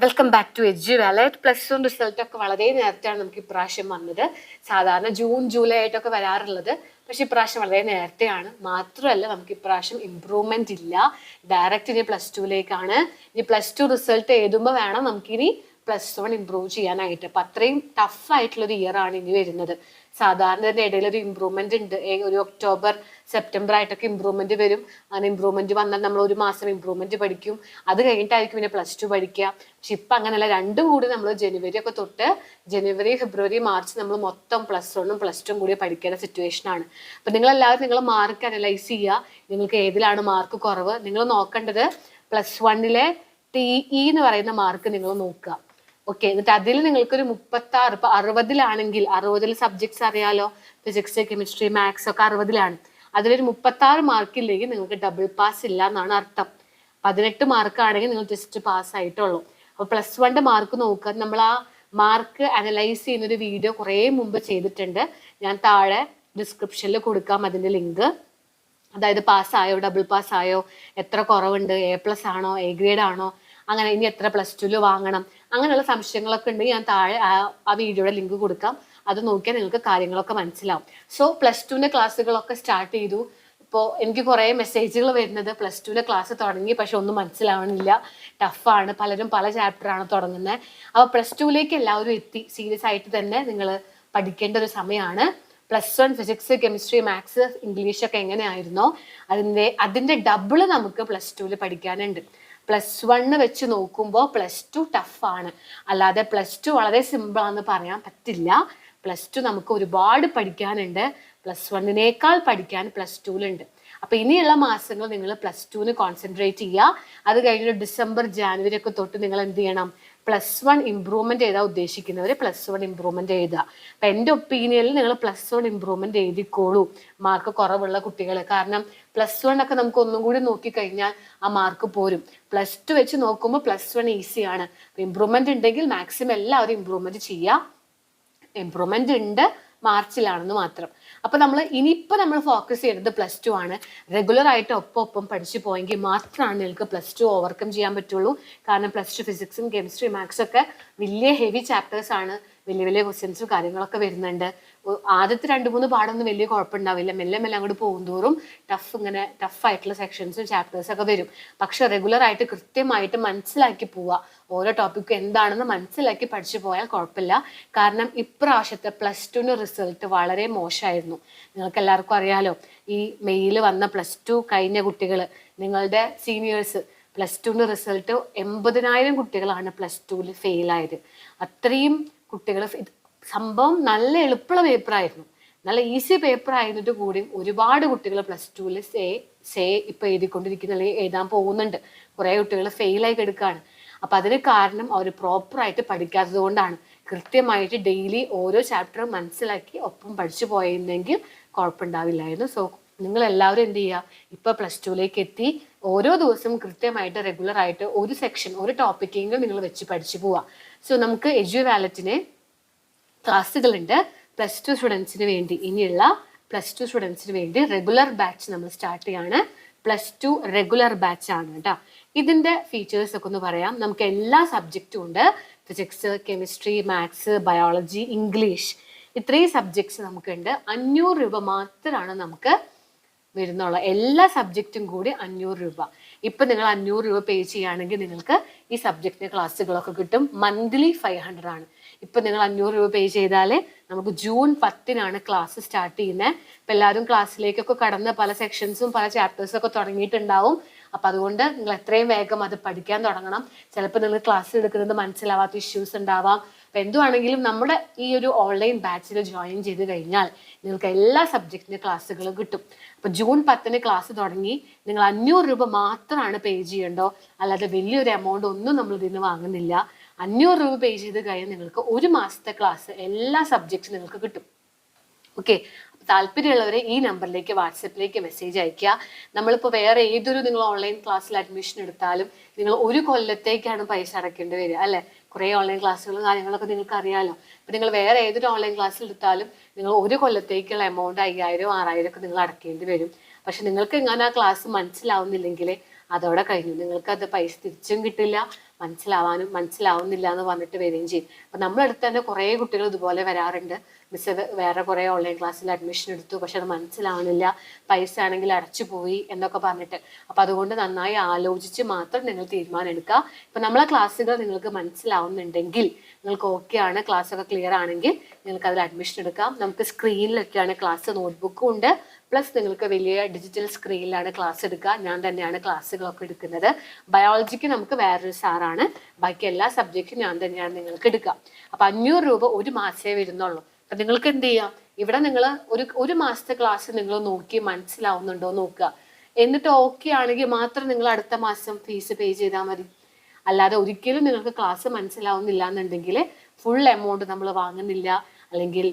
Welcome back to എഡ്യൂവാലറ്റ്. +1 റിസൾട്ടൊക്കെ വളരെ നേരത്തെയാണ് നമുക്ക് ഇപ്രാവശ്യം വന്നത്. സാധാരണ ജൂൺ ജൂലൈ ആയിട്ടൊക്കെ വരാറുള്ളത്, പക്ഷെ ഇപ്രാവശ്യം വളരെ നേരത്തെയാണ്. മാത്രമല്ല നമുക്ക് ഇപ്രാവശ്യം ഇമ്പ്രൂവ്മെന്റ് ഇല്ല, ഡയറക്റ്റ് ഇനി +2ലേക്കാണ്. ഇനി +2 റിസൾട്ട് എഴുതുമ്പോൾ വേണം നമുക്കിനി +1 ഇമ്പ്രൂവ് ചെയ്യാനായിട്ട്. അപ്പം അത്രയും ടഫ് ആയിട്ടുള്ളൊരു ഇയർ ആണ് ഇനി വരുന്നത്. സാധാരണ ഇടയിൽ ഒരു ഇമ്പ്രൂവ്മെന്റ് ഉണ്ട്, ഒരു ഒക്ടോബർ സെപ്റ്റംബർ ആയിട്ടൊക്കെ ഇമ്പ്രൂവ്മെന്റ് വരും. അങ്ങനെ ഇമ്പ്രൂവ്മെന്റ് വന്നാൽ നമ്മൾ ഒരു മാസം ഇമ്പ്രൂവ്മെന്റ് പഠിക്കും, അത് കഴിഞ്ഞിട്ടായിരിക്കും പിന്നെ +2 പഠിക്കുക. പക്ഷെ ഇപ്പം അങ്ങനെയല്ല, രണ്ടും കൂടി നമ്മൾ ജനുവരി ഒക്കെ തൊട്ട് ജനുവരി ഫെബ്രുവരി മാർച്ച് നമ്മൾ മൊത്തം +1ഉം +2ഉം കൂടി പഠിക്കേണ്ട സിറ്റുവേഷൻ ആണ്. അപ്പം നിങ്ങളെല്ലാവരും നിങ്ങളുടെ മാർക്ക് അനലൈസ് ചെയ്യുക. നിങ്ങൾക്ക് ഏതിലാണ് മാർക്ക് കുറവ് നിങ്ങൾ നോക്കേണ്ടത്. +1ലെ TE എന്ന് പറയുന്ന മാർക്ക് നിങ്ങൾ നോക്കുക. ഓക്കെ, എന്നിട്ട് അതിൽ നിങ്ങൾക്കൊരു 36, ഇപ്പൊ 60ലാണെങ്കിൽ 60 സബ്ജക്ട്സ് അറിയാലോ, ഫിസിക്സ് കെമിസ്ട്രി മാത്സ് ഒക്കെ 60ലാണ്. അതിലൊരു 36 മാർക്കില്ലെങ്കിൽ നിങ്ങൾക്ക് ഡബിൾ പാസ് ഇല്ല എന്നാണ് അർത്ഥം. 18 മാർക്കാണെങ്കിൽ നിങ്ങൾ ജസ്റ്റ് പാസ് ആയിട്ടുള്ളൂ. അപ്പൊ +1ന്റെ മാർക്ക് നോക്കുക. നമ്മൾ ആ മാർക്ക് അനലൈസ് ചെയ്യുന്ന ഒരു വീഡിയോ കുറേ മുമ്പ് ചെയ്തിട്ടുണ്ട്, ഞാൻ താഴെ ഡിസ്ക്രിപ്ഷനിൽ കൊടുക്കാം അതിന്റെ ലിങ്ക്. അതായത് പാസ്സായോ, ഡബിൾ പാസ് ആയോ, എത്ര കുറവുണ്ട്, A+ ആണോ, A ഗ്രേഡ് ആണോ, അങ്ങനെ ഇനി എത്ര +2 വാങ്ങണം, അങ്ങനെയുള്ള സംശയങ്ങളൊക്കെ ഉണ്ടെങ്കിൽ ഞാൻ താഴെ ആ വീഡിയോയുടെ ലിങ്ക് കൊടുക്കാം. അത് നോക്കിയാൽ നിങ്ങൾക്ക് കാര്യങ്ങളൊക്കെ മനസ്സിലാവും. സോ +2ന്റെ ക്ലാസ്സുകളൊക്കെ സ്റ്റാർട്ട് ചെയ്തു. ഇപ്പോൾ എനിക്ക് കുറേ മെസ്സേജുകൾ വരുന്നത് +2ന്റെ ക്ലാസ് തുടങ്ങി പക്ഷെ ഒന്നും മനസ്സിലാവണില്ല, ടഫാണ്, പലരും പല ചാപ്റ്ററാണ് തുടങ്ങുന്നത്. അപ്പോൾ +2ലേക്ക് എല്ലാവരും എത്തി സീരിയസ് ആയിട്ട് തന്നെ നിങ്ങൾ പഠിക്കേണ്ട ഒരു സമയമാണ്. +1 ഫിസിക്സ് കെമിസ്ട്രി മാത്സ് ഇംഗ്ലീഷ് ഒക്കെ എങ്ങനെയായിരുന്നോ അതിന്റെ ഡബിള് നമുക്ക് +2ല് പഠിക്കാനുണ്ട്. +1 വെച്ച് നോക്കുമ്പോൾ +2 ടഫാണ്, അല്ലാതെ +2 വളരെ സിമ്പിൾ ആണെന്ന് പറയാൻ പറ്റില്ല. +2 നമുക്ക് ഒരുപാട് പഠിക്കാനുണ്ട്, +1നേക്കാൾ പഠിക്കാൻ +2ലുണ്ട്. അപ്പൊ ഇനിയുള്ള മാസങ്ങൾ നിങ്ങൾ +2ന് കോൺസെൻട്രേറ്റ് ചെയ്യുക. അത് കഴിഞ്ഞിട്ട് ഡിസംബർ ജാനുവരി ഒക്കെ തൊട്ട് നിങ്ങൾ എന്ത് ചെയ്യണം, +1 ഇമ്പ്രൂവ്മെന്റ് എഴുതാൻ ഉദ്ദേശിക്കുന്നവർ +1 ഇമ്പ്രൂവ്മെന്റ് എഴുതുക. അപ്പൊ എൻ്റെ ഒപ്പീനിയനിൽ നിങ്ങൾ +1 ഇമ്പ്രൂവ്മെന്റ് എഴുതിക്കോളൂ, മാർക്ക് കുറവുള്ള കുട്ടികൾ. കാരണം +1 ഒക്കെ നമുക്ക് ഒന്നും കൂടി നോക്കിക്കഴിഞ്ഞാൽ ആ മാർക്ക് പോരും. +2 വെച്ച് നോക്കുമ്പോൾ +1 ഈസിയാണ്. ഇമ്പ്രൂവ്മെന്റ് ഉണ്ടെങ്കിൽ മാക്സിമം എല്ലാവരും ഇമ്പ്രൂവ്മെന്റ് ചെയ്യുക. ഇമ്പ്രൂവ്മെന്റ് ഉണ്ട്, മാർച്ചിലാണെന്ന് മാത്രം. അപ്പൊ നമ്മൾ ഫോക്കസ് ചെയ്യുന്നത് +2 ആണ്. റെഗുലർ ആയിട്ട് ഒപ്പം പഠിച്ചു പോയെങ്കിൽ മാത്രമാണ് നിങ്ങൾക്ക് +2 ഓവർകം ചെയ്യാൻ പറ്റുള്ളൂ. കാരണം +2 ഫിസിക്സും കെമിസ്ട്രി മാത്സ് ഒക്കെ വലിയ ഹെവി ചാപ്റ്റേഴ്സ് ആണ്, വലിയ ക്വസ്റ്റ്യൻസും കാര്യങ്ങളൊക്കെ വരുന്നുണ്ട്. ആദ്യത്തെ 2-3 പാടൊന്നും വലിയ കുഴപ്പമുണ്ടാവില്ല, മെല്ലെ അങ്ങോട്ട് പോകുന്തോറും ടഫായിട്ടുള്ള സെക്ഷൻസും ചാപ്റ്റേഴ്സ് ഒക്കെ വരും. പക്ഷെ റെഗുലർ ആയിട്ട് കൃത്യമായിട്ട് മനസ്സിലാക്കി പോവുക, ഓരോ ടോപ്പിക്കും എന്താണെന്ന് മനസ്സിലാക്കി പഠിച്ചു പോയാൽ കുഴപ്പമില്ല. കാരണം ഇപ്രാവശ്യത്തെ +2ന്റെ റിസൾട്ട് വളരെ മോശമായിരുന്നു. നിങ്ങൾക്ക് എല്ലാവർക്കും അറിയാലോ, ഈ മെയ്യിൽ വന്ന +2 കഴിഞ്ഞ കുട്ടികൾ, നിങ്ങളുടെ സീനിയേഴ്സ്, +2ന്റെ റിസൾട്ട് 80,000 കുട്ടികളാണ് +2ല് ഫെയിലായത്. അത്രയും കുട്ടികൾ, സംഭവം നല്ല എളുപ്പമുള്ള പേപ്പറായിരുന്നു, നല്ല ഈസി പേപ്പർ ആയിരുന്നിട്ട് കൂടി ഒരുപാട് കുട്ടികൾ +2ല് ഇപ്പൊ എഴുതിക്കൊണ്ടിരിക്കുന്ന അല്ലെങ്കിൽ എഴുതാൻ പോകുന്നുണ്ട്. കുറെ കുട്ടികൾ ഫെയിലായി കിടക്കുകയാണ്. അപ്പൊ അതിന് കാരണം അവർ പ്രോപ്പറായിട്ട് പഠിക്കാത്തത് കൊണ്ടാണ്. കൃത്യമായിട്ട് ഡെയിലി ഓരോ ചാപ്റ്ററും മനസ്സിലാക്കി ഒപ്പം പഠിച്ചു പോയിരുന്നെങ്കിൽ കുഴപ്പമുണ്ടാവില്ലായിരുന്നു. സോ നിങ്ങൾ എല്ലാവരും എന്ത് ചെയ്യുക, ഇപ്പൊ +2ലേക്ക് എത്തി ഓരോ ദിവസവും കൃത്യമായിട്ട് റെഗുലർ ആയിട്ട് ഒരു സെക്ഷൻ, ഒരു ടോപ്പിക്കെങ്കിലും നിങ്ങൾ വെച്ച് പഠിച്ചു പോവുക. സോ നമുക്ക് എഡ്യൂവാലറ്റിന് ക്ലാസ്സുകളുണ്ട് +2 സ്റ്റുഡൻസിന് വേണ്ടി. ഇനിയുള്ള +2 സ്റ്റുഡൻസിന് വേണ്ടി റെഗുലർ ബാച്ച് നമ്മൾ സ്റ്റാർട്ട് ചെയ്യാണ്. +2 റെഗുലർ ബാച്ച് ആണ് കേട്ടോ. ഇതിന്റെ ഫീച്ചേഴ്സ് ഒക്കെ ഒന്ന് പറയാം. നമുക്ക് എല്ലാ സബ്ജക്റ്റും ഉണ്ട്, physics chemistry maths biology English, ഇത്രയും സബ്ജക്ട്സ് നമുക്കുണ്ട്. 500 രൂപ മാത്രമാണ് നമുക്ക് വരുന്നുള്ള, എല്ലാ സബ്ജക്റ്റും കൂടി 500 രൂപ. ഇപ്പൊ നിങ്ങൾ 500 രൂപ പേ ചെയ്യുകയാണെങ്കിൽ നിങ്ങൾക്ക് ഈ സബ്ജക്റ്റിന്റെ ക്ലാസ്സുകളൊക്കെ കിട്ടും. മന്ത്ലി 500 ആണ്. ഇപ്പൊ നിങ്ങൾ 500 രൂപ പേ ചെയ്താലേ നമുക്ക് ജൂൺ 10-നാണ് ക്ലാസ് സ്റ്റാർട്ട് ചെയ്യുന്നത്. ഇപ്പൊ എല്ലാവരും ക്ലാസ്സിലേക്കൊക്കെ കടന്ന് പല സെക്ഷൻസും പല ചാപ്റ്റേഴ്സും ഒക്കെ തുടങ്ങിയിട്ടുണ്ടാവും. അപ്പൊ അതുകൊണ്ട് നിങ്ങൾ എത്രയും വേഗം അത് പഠിക്കാൻ തുടങ്ങണം. ചിലപ്പോൾ നിങ്ങൾ ക്ലാസ് എടുക്കുന്നത് മനസ്സിലാവാത്ത ഇഷ്യൂസ് ഉണ്ടാവാം. അപ്പൊ എന്തുവാണെങ്കിലും നമ്മുടെ ഈ ഒരു ഓൺലൈൻ ബാച്ചിൽ ജോയിൻ ചെയ്ത് കഴിഞ്ഞാൽ നിങ്ങൾക്ക് എല്ലാ സബ്ജക്റ്റിന്റെ ക്ലാസ്സുകളും കിട്ടും. അപ്പൊ ജൂൺ 10-ന് ക്ലാസ് തുടങ്ങി. നിങ്ങൾ 500 രൂപ മാത്രമാണ് പേ ചെയ്യണ്ടോ, അല്ലാതെ വലിയൊരു എമൗണ്ട് ഒന്നും നമ്മൾ ഇതിന് വാങ്ങുന്നില്ല. 500 രൂപ പേ ചെയ്ത് കഴിഞ്ഞാൽ നിങ്ങൾക്ക് ഒരു മാസത്തെ ക്ലാസ് എല്ലാ സബ്ജക്ട്സും നിങ്ങൾക്ക് കിട്ടും. ഓക്കെ, താല്പര്യമുള്ളവരെ ഈ നമ്പറിലേക്ക് വാട്സപ്പിലേക്ക് മെസ്സേജ് അയക്കുക. നമ്മളിപ്പോൾ വേറെ ഏതൊരു നിങ്ങൾ ഓൺലൈൻ ക്ലാസ്സിൽ അഡ്മിഷൻ എടുത്താലും നിങ്ങൾ ഒരു കൊല്ലത്തേക്കാണ് പൈസ അടയ്ക്കേണ്ടി വരിക, അല്ലെ? കുറേ ഓൺലൈൻ ക്ലാസ്സുകളും കാര്യങ്ങളൊക്കെ നിങ്ങൾക്ക് അറിയാലോ. അപ്പം നിങ്ങൾ വേറെ ഏതൊരു ഓൺലൈൻ ക്ലാസ്സിൽ എടുത്താലും നിങ്ങൾ ഒരു കൊല്ലത്തേക്കുള്ള എമൗണ്ട് 5,000 6,000 ഒക്കെ നിങ്ങൾ അടയ്ക്കേണ്ടി വരും. പക്ഷെ നിങ്ങൾക്ക് എങ്ങനെ ആ ക്ലാസ് മനസ്സിലാവുന്നില്ലെങ്കിൽ അതോടെ കഴിഞ്ഞു, നിങ്ങൾക്ക് അത് പൈസ തിരിച്ചും കിട്ടില്ല, മനസ്സിലാവുന്നില്ല എന്ന് പറഞ്ഞിട്ട് വരികയും ചെയ്യും. അപ്പം നമ്മളടുത്ത് തന്നെ കുറേ കുട്ടികൾ ഇതുപോലെ വരാറുണ്ട്. മിസ് വേറെ കുറേ ഓൺലൈൻ ക്ലാസ്സിൽ അഡ്മിഷൻ എടുത്തു, പക്ഷെ അത് മനസ്സിലാവുന്നില്ല, പൈസ ആണെങ്കിൽ അടച്ചു പോയി എന്നൊക്കെ പറഞ്ഞിട്ട്. അപ്പം അതുകൊണ്ട് നന്നായി ആലോചിച്ച് മാത്രം നിങ്ങൾ തീരുമാനം എടുക്കുക. ഇപ്പം നമ്മളെ ക്ലാസ്സുകൾ നിങ്ങൾക്ക് മനസ്സിലാവുന്നുണ്ടെങ്കിൽ, നിങ്ങൾക്ക് ഓക്കെ ആണ്, ക്ലാസ് ഒക്കെ ക്ലിയർ ആണെങ്കിൽ നിങ്ങൾക്ക് അതിൽ അഡ്മിഷൻ എടുക്കാം. നമുക്ക് സ്ക്രീനിലൊക്കെയാണ് ക്ലാസ്, നോട്ട്ബുക്കും ഉണ്ട്, പ്ലസ് നിങ്ങൾക്ക് വലിയ ഡിജിറ്റൽ സ്ക്രീനിലാണ് ക്ലാസ് എടുക്കുക. ഞാൻ തന്നെയാണ് ക്ലാസ്സുകളൊക്കെ എടുക്കുന്നത്. ബയോളജിക്ക് നമുക്ക് വേറൊരു സാറാണ്, ബാക്കി എല്ലാ സബ്ജക്റ്റും ഞാൻ തന്നെയാണ് നിങ്ങൾക്ക് എടുക്കുക. അപ്പം 500 രൂപ ഒരു മാസമേ വരുന്നുള്ളൂ. അപ്പം നിങ്ങൾക്ക് എന്ത് ചെയ്യാം, ഇവിടെ നിങ്ങൾ ഒരു മാസത്തെ ക്ലാസ് നിങ്ങൾ നോക്കി മനസ്സിലാവുന്നുണ്ടോ നോക്കുക. എന്നിട്ട് ഓക്കെ ആണെങ്കിൽ മാത്രം നിങ്ങൾ അടുത്ത മാസം ഫീസ് പേ ചെയ്താൽ മതി. അല്ലാതെ ഒരിക്കലും നിങ്ങൾക്ക് ക്ലാസ് മനസ്സിലാവുന്നില്ല എന്നുണ്ടെങ്കിൽ ഫുൾ എമൗണ്ട് നമ്മൾ വാങ്ങുന്നില്ല, അല്ലെങ്കിൽ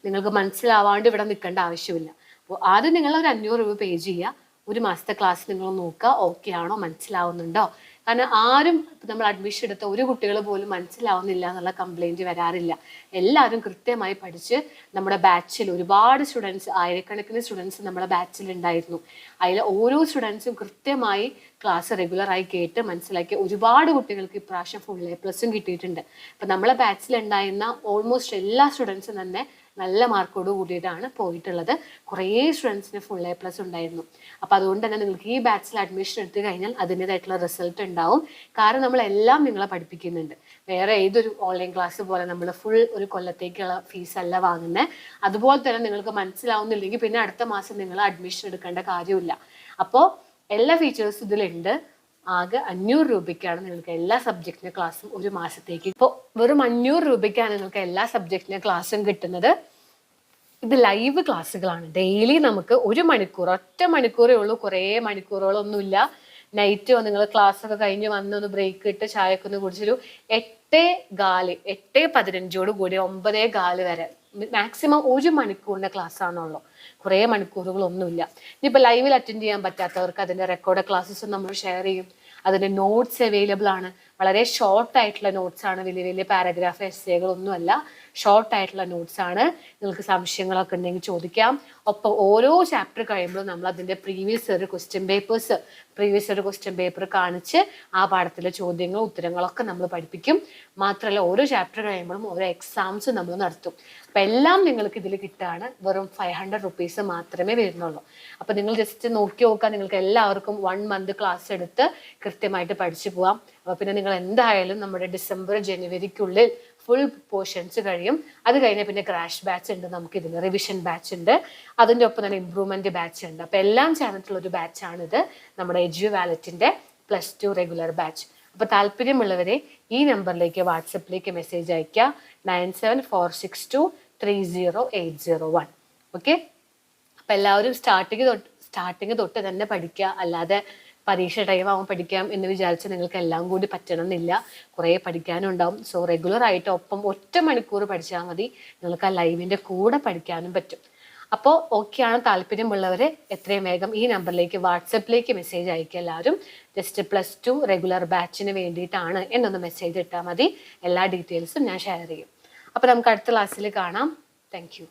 നിങ്ങൾക്ക് മനസ്സിലാവാണ്ട് ഇവിടെ നിൽക്കേണ്ട ആവശ്യമില്ല. അപ്പോൾ ആദ്യം നിങ്ങൾ ഒരു 500 രൂപ പേ ചെയ്യുക, ഒരു മാസത്തെ ക്ലാസ് നിങ്ങൾ നോക്കുക, ഓക്കെ ആണോ, മനസ്സിലാവുന്നുണ്ടോ. കാരണം ആരും നമ്മൾ അഡ്മിഷൻ എടുത്ത ഒരു കുട്ടികൾ പോലും മനസ്സിലാവുന്നില്ല എന്നുള്ള കംപ്ലൈൻറ്റ് വരാറില്ല. എല്ലാവരും കൃത്യമായി പഠിച്ച് നമ്മുടെ ബാച്ചിൽ ഒരുപാട് സ്റ്റുഡൻസ്, ആയിരക്കണക്കിന് സ്റ്റുഡൻസ് നമ്മുടെ ബാച്ചിൽ ഉണ്ടായിരുന്നു. അതിൽ ഓരോ സ്റ്റുഡൻസും കൃത്യമായി ക്ലാസ് റെഗുലറായി കേട്ട് മനസ്സിലാക്കി ഒരുപാട് കുട്ടികൾക്ക് ഇപ്രാവശ്യം ഫുൾ A+ കിട്ടിയിട്ടുണ്ട്. അപ്പം നമ്മളെ ബാച്ചിൽ ഉണ്ടായിരുന്ന ഓൾമോസ്റ്റ് എല്ലാ സ്റ്റുഡൻസും തന്നെ നല്ല മാർക്കോട് കൂടിയിട്ടാണ് പോയിട്ടുള്ളത്. കുറേ സ്റ്റുഡൻസിന് ഫുൾ A+ ഉണ്ടായിരുന്നു. അപ്പോൾ അതുകൊണ്ട് തന്നെ നിങ്ങൾക്ക് ഈ ബാച്ചിൽ അഡ്മിഷൻ എടുത്തു കഴിഞ്ഞാൽ അതിൻ്റെതായിട്ടുള്ള റിസൾട്ട് ഉണ്ടാവും. കാരണം നമ്മളെല്ലാം നിങ്ങളെ പഠിപ്പിക്കുന്നുണ്ട്. വേറെ ഏതൊരു ഓൺലൈൻ ക്ലാസ് പോലെ നമ്മൾ ഫുൾ ഒരു കൊല്ലത്തേക്കുള്ള ഫീസ് അല്ല വാങ്ങുന്നത്. അതുപോലെ തന്നെ നിങ്ങൾക്ക് മനസ്സിലാവുന്നില്ലെങ്കിൽ പിന്നെ അടുത്ത മാസം നിങ്ങൾ അഡ്മിഷൻ എടുക്കേണ്ട കാര്യമില്ല. അപ്പോൾ എല്ലാ ഫീച്ചേഴ്സും ഇതിലുണ്ട്. ആകെ 500 രൂപയ്ക്കാണ് നിങ്ങൾക്ക് എല്ലാ സബ്ജക്റ്റിൻ്റെ ക്ലാസ്സും ഒരു മാസത്തേക്ക്. ഇപ്പോൾ വെറും 500 രൂപയ്ക്കാണ് നിങ്ങൾക്ക് എല്ലാ സബ്ജക്റ്റിൻ്റെ ക്ലാസ്സും കിട്ടുന്നത്. ഇത് ലൈവ് ക്ലാസ്സുകളാണ്. ഡെയിലി നമുക്ക് 1 മണിക്കൂർ, ഒറ്റ മണിക്കൂറേ ഉള്ളൂ, കുറേ മണിക്കൂറുകളൊന്നുമില്ല. നൈറ്റ് നിങ്ങൾ ക്ലാസ് ഒക്കെ കഴിഞ്ഞ് വന്നൊന്ന് ബ്രേക്ക് ഇട്ട് ചായയൊക്കെ ഒന്ന് കുടിച്ചൊരു 8:15 കൂടി 9:15 വരെ മാക്സിമം 1 മണിക്കൂറിൻ്റെ ക്ലാസ് ആണുള്ളൂ. കുറേ മണിക്കൂറുകളൊന്നുമില്ല. ഇനിയിപ്പോൾ ലൈവിൽ അറ്റൻഡ് ചെയ്യാൻ പറ്റാത്തവർക്ക് അതിൻ്റെ റെക്കോർഡ് ക്ലാസ്സസ് നമ്മൾ ഷെയർ ചെയ്യും. അതിൻ്റെ നോട്ട്സ് അവൈലബിൾ ആണ്. വളരെ ഷോർട്ട് ആയിട്ടുള്ള നോട്ട്സ് ആണ്, വലിയ വലിയ പാരഗ്രാഫ് എസ്സേകളൊന്നുമല്ല, ഷോർട്ട് ആയിട്ടുള്ള നോട്ട്സ് ആണ്. നിങ്ങൾക്ക് സംശയങ്ങളൊക്കെ ഉണ്ടെങ്കിൽ ചോദിക്കാം. ഒപ്പം ഓരോ ചാപ്റ്റർ കഴിയുമ്പോഴും നമ്മൾ അതിൻ്റെ പ്രീവിയസ് ഒരു ക്വസ്റ്റ്യൻ പേപ്പർ കാണിച്ച് ആ പാഠത്തിലെ ചോദ്യങ്ങളും ഉത്തരങ്ങളൊക്കെ നമ്മൾ പഠിപ്പിക്കും. മാത്രമല്ല ഓരോ ചാപ്റ്റർ കഴിയുമ്പോഴും ഓരോ എക്സാംസ് നമ്മൾ നടത്തും. അപ്പം എല്ലാം നിങ്ങൾക്ക് ഇതിൽ കിട്ടുകയാണ്. വെറും 500 റുപ്പീസ് മാത്രമേ വരുന്നുള്ളൂ. അപ്പം നിങ്ങൾ ജസ്റ്റ് നോക്കി നോക്കുക. നിങ്ങൾക്ക് എല്ലാവർക്കും 1 മന്ത് ക്ലാസ് എടുത്ത് കൃത്യമായിട്ട് പഠിച്ചു പോവാം. അപ്പോൾ പിന്നെ നിങ്ങൾ എന്തായാലും നമ്മുടെ ഡിസംബർ ജനുവരിക്കുള്ളിൽ ഫുൾ പോർഷൻസ് കഴിയും. അത് കഴിഞ്ഞാൽ പിന്നെ ക്രാഷ് ബാച്ച് ഉണ്ട്, നമുക്ക് ഇതിന് റിവിഷൻ ബാച്ച് ഉണ്ട്, അതിൻ്റെ ഒപ്പം തന്നെ ഇംപ്രൂവ്മെൻറ്റ് ബാച്ച് ഉണ്ട്. അപ്പോൾ എല്ലാം ചേർന്നിട്ടുള്ളൊരു ബാച്ചാണിത്, നമ്മുടെ എഡ്യൂവാലറ്റിൻ്റെ +2 റെഗുലർ ബാച്ച്. അപ്പോൾ താല്പര്യമുള്ളവരെ ഈ നമ്പറിലേക്ക് വാട്സപ്പിലേക്ക് മെസ്സേജ് അയയ്ക്കുക, 9746230801. ഓക്കെ. അപ്പോൾ എല്ലാവരും സ്റ്റാർട്ടിങ് തൊട്ട് തന്നെ പഠിക്കുക. അല്ലാതെ പരീക്ഷ ടൈം ആകുമ്പോൾ പഠിക്കാം എന്ന് വിചാരിച്ച് നിങ്ങൾക്ക് എല്ലാം കൂടി പറ്റണമെന്നില്ല. കുറേ പഠിക്കാനും ഉണ്ടാവും. സോ റെഗുലറായിട്ട് ഒപ്പം 1 മണിക്കൂർ പഠിച്ചാൽ മതി, നിങ്ങൾക്ക് ആ ലൈവിൻ്റെ കൂടെ പഠിക്കാനും പറ്റും. അപ്പോൾ ഓക്കെയാണ്. താല്പര്യമുള്ളവർ എത്രയും വേഗം ഈ നമ്പറിലേക്ക് വാട്സപ്പിലേക്ക് മെസ്സേജ് അയക്കുക. എല്ലാവരും ജസ്റ്റ് +2 റെഗുലർ ബാച്ചിന് വേണ്ടിയിട്ടാണ് എന്നൊന്ന് മെസ്സേജ് ഇട്ടാൽ മതി. എല്ലാ ഡീറ്റെയിൽസും ഞാൻ ഷെയർ ചെയ്യും. അപ്പോൾ നമുക്ക് അടുത്ത ക്ലാസ്സിൽ കാണാം. Thank you.